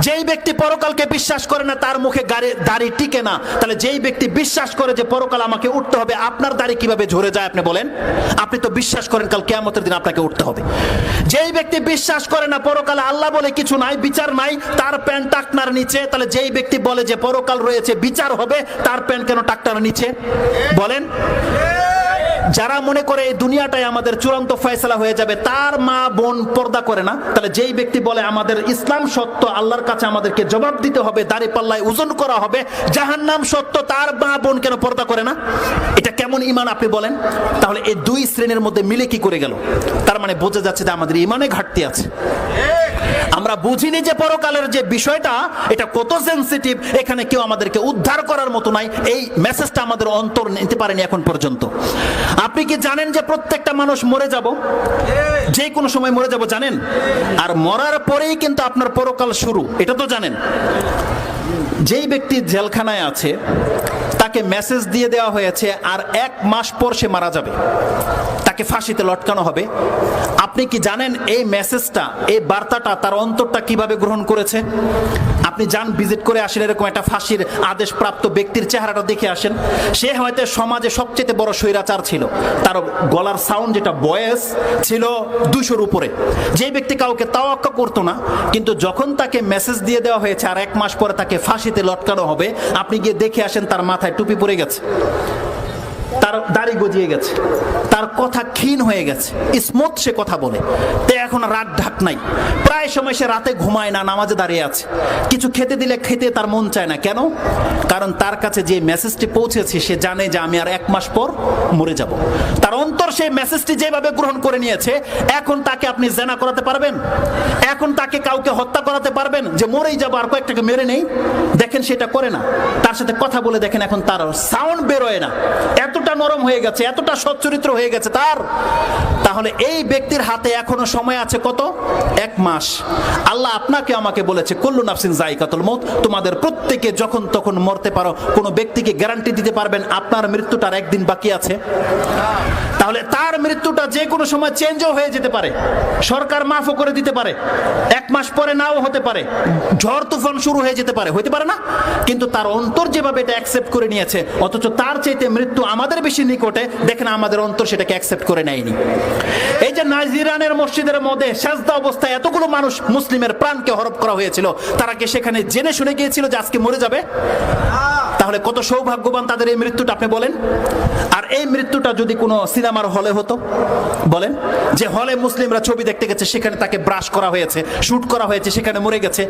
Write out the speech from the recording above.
যেই ব্যক্তি পরকালকে বিশ্বাস করে না তার মুখে দাড়ি টিকে না, তাহলে যেই ব্যক্তি বিশ্বাস করে যে পরকাল আমাকে উঠতে হবে, আপনার দাড়ি কিভাবে ঝরে যায় আপনি বলেন? আপনি তো বিশ্বাস করেন কাল কিয়ামতের দিন আপনাকে উঠতে হবে। যেই ব্যক্তি বিশ্বাস করে না পরকালে আল্লাহ বলে কিছু নাই, বিচার নাই, তার প্যান্ট টাকনার নিচে, তাহলে যেই ব্যক্তি বলে যে পরকাল রয়েছে, বিচার হবে, তার প্যান্ট কেন টাকনার নিচে বলেন? যারা মনে করে এই দুনিয়াটাই আমাদের চূড়ান্ত ফয়সালা হয়ে যাবে, তার মা বোন পর্দা করে না, তাহলে যেই ব্যক্তি বলে আমাদের ইসলাম সত্য, আল্লাহর কাছে আমাদেরকে জবাব দিতে হবে, দাড়ি পাল্লায় ওজন করা হবে, জাহান্নাম সত্য, তার মা বোন কেন পর্দা করে না? এটা কেমন ঈমান আপনি বলেন? তাহলে এই দুই শ্রেণীর মধ্যে মিলে কি করে গেল? তার মানে বোঝা যাচ্ছে যে আমাদের ঈমানে ঘাটতি আছে। আমরা বুঝিনি যে পরকালের যে বিষয়টা এটা কত সেনসিটিভ, এখানে কেউ আমাদেরকে উদ্ধার করার মতো নাই। এই মেসেজটা আমাদের অন্তর নিতে পারেনি এখন পর্যন্ত। আপনি কি জানেন যে প্রত্যেকটা মানুষ মরে যাব, যে কোনো সময় মরে যাব জানেন? আর মরার পরেই কিন্তু আপনার পরকাল শুরু, এটা তো জানেন। যেই ব্যক্তি জেলখানায় আছে তাকে মেসেজ দিয়ে দেওয়া হয়েছে আর 1 মাস পর সে মারা যাবে, তাকে ফাঁসিতে লটকানো হবে। আপনি কি জানেন এই মেসেজটা, এই বার্তাটা তার অন্তরটা কিভাবে গ্রহণ করেছে? আপনি যান, ভিজিট করে আসেন, এরকম একটা ফাঁসির আদেশ প্রাপ্ত ব্যক্তির চেহারাটা দেখে আসেন। সে হয়তো সমাজে সবচেয়ে বড় স্বৈরাচার ছিল, তার গলার সাউন্ড যেটা ভয়েস ছিল 200-র উপরে। যে ব্যক্তি কাউকে তাওয়াক্কা করতো না, কিন্তু যখন তাকে মেসেজ দিয়ে দেওয়া হয়েছে আর 1 মাস পরে তাকে ফাঁসিতে লটকানো হবে, আপনি গিয়ে দেখে আসেন তার মাথায় টুপি পরে গেছে, তার দাড়ি গজিয়ে গেছে, তার কথা ক্ষীণ হয়ে গেছে, স্মুথ সে কথা বলে, তে এখন রাত ঢাক নাই, প্রায় সময় সে রাতে ঘুমায় না, নামাজে দাঁড়িয়ে আছে, কিছু খেতে দিলে খেতে তার মন চায় না। কেন? কারণ তার কাছে যে মেসেজটি পৌঁছেছে সে জানে যে আমি আর 1 মাস পর মরে যাব। তার অন্তর সেই মেসেজটি যেভাবে গ্রহণ করে নিয়েছে, এখন তাকে আপনি জেনা করাতে পারবেন? এখন তাকে কাউকে হত্যা করাতে পারবেন যে মরেই যাবো আর কয়েকটাকে মেরে নেই? দেখেন সেটা করে না। তার সাথে কথা বলে দেখেন, এখন তার সাউন্ড বেরোয় না, এতটা নরম হয়ে গেছে, এতটা সচ্চরিত্র হয়ে গেছে তার। তাহলে এই ব্যক্তির হাতে এখনো সময় আছে কত? 1 মাস। আল্লাহ আপনাকে আমাকে বলেছে কুল্লু নাফসিন যায়কাতুল মউত, তোমাদের প্রত্যেকে যখন তখন মরতে পারো। কোন ব্যক্তিকে গ্যারান্টি দিতে পারবেন আপনার মৃত্যুটার একদিন বাকি আছে? তাহলে তার মৃত্যুটা যে কোনো সময় চেঞ্জও হয়ে যেতে পারে, সরকার মাফও করে দিতে পারে, 1 মাস পরে নাও হতে পারে, ঝড় তুফান শুরু হয়ে যেতে পারে, হইতে পারে না? কিন্তু তার অন্তর যেভাবে এটা অ্যাকসেপ্ট করে নিয়েছে, অথচ তার চাইতে মৃত্যু আমাদের বেশি নিকটে, দেখেন আমাদের অন্তর সেটাকে অ্যাকসেপ্ট করে নেয়নি। এই যে নাজিরানের মসজিদের মধ্যে সাজদা অবস্থায় এতগুলো মানুষ মুসলিমের প্রাণকে হরপ করা হয়েছিল, তারা কি সেখানে জেনে শুনে গিয়েছিল যে আজকে মরে যাবে? তাহলে কত সৌভাগ্যবান তাদের এই মৃত্যুটা আপনি বলেন। আর এই মৃত্যুটা যদি কোনো সিনেমার হলে হতো, বলেন, যে হলে মুসলিমরা ছবি দেখতে গেছে, সেখানে তাকে ব্রাশ করা হয়েছে, শুট করা হয়েছে, সেখানে মরে গেছে,